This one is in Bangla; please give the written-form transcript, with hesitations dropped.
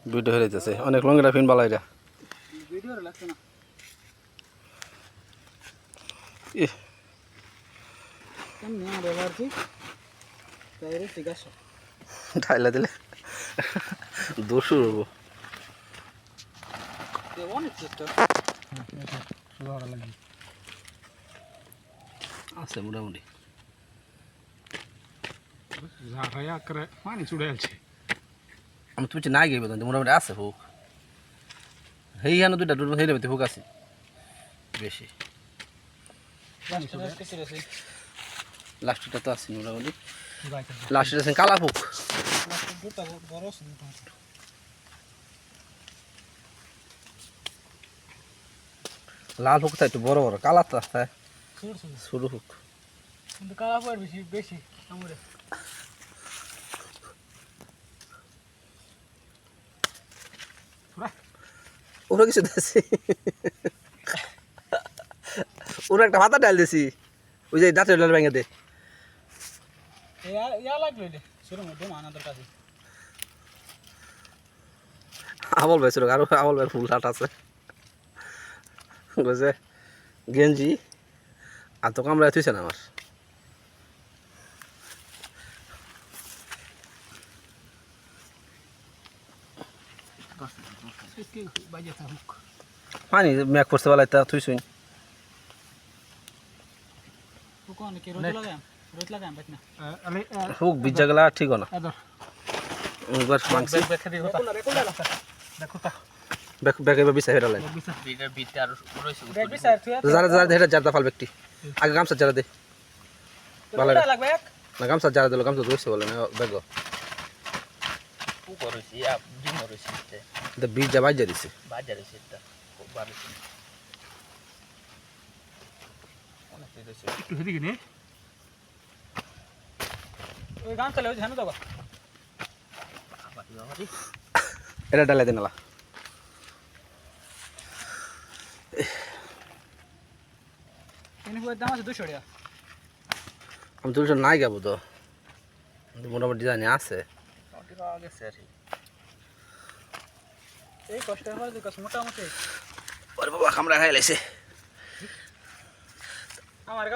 ভিডিও হয়ে যাচ্ছে অনেক লং এটা ফিন বালা এটা ভিডিও লাগছে না কেমনি আমার ব্যবহার কি তাইরে ঠিক আছে ঢাইলা দিলে দোষও হবো অনেক চেষ্টা আছে মোটামুটি পানি চুড়ে আছে আমি তুমি না গিয়ে বেতন মোটামুটি আছে হোক হেই হানো দুইটা দুটো হেই নেবে হোক আছে বেশি লাস্টটা তো আছে মোটামুটি লাস্টটা আছে কালা হোক লাল হোক তাই একটু বড় বড় কালা তো আছে ছোট হোক কিন্তু কালা পর বেশি বেশি আমরে ওরা কিছু দিয়েছি ওরা একটা ভাতা ডাল দিয়েছি ওই যে দাঁতের ডাল ভেঙে দে ইয়া লাগলো রে শুরু মধ্যে মানাদের কাছে আবল ভাই ছিল আরো আবল ভাই ফুল হাট আছে বলছে গেঞ্জি আর তো কামড়ায় থুইছে না আমার পানি ম্যাক করতে বেলায় তা থুইছুই হুক ভিজা গেলা ঠিক না একবার মাংস ব্যাগে বিছাই ফেরালে যারা যারা হেটা জারদা ফাল ব্যক্তি আগে গামছা যারা দে ভালো না গামছা যারা দিল গামছা ধুইছে বলে না ব্যাগ বীজ যা বাজা দিছে একটু হেদিকে নে ওই গান চলে ওই ঝানু দাও এটা ডালে দেনালা এনে পুরো দাম আছে 200 টাকা আমি তুলছ নাই গাবো তো মোটামুটি জানি আছে এই কষ্ট আমার দুকাস মোটামুটি ওরে বাবা কামড়া খাই লাইছে আমার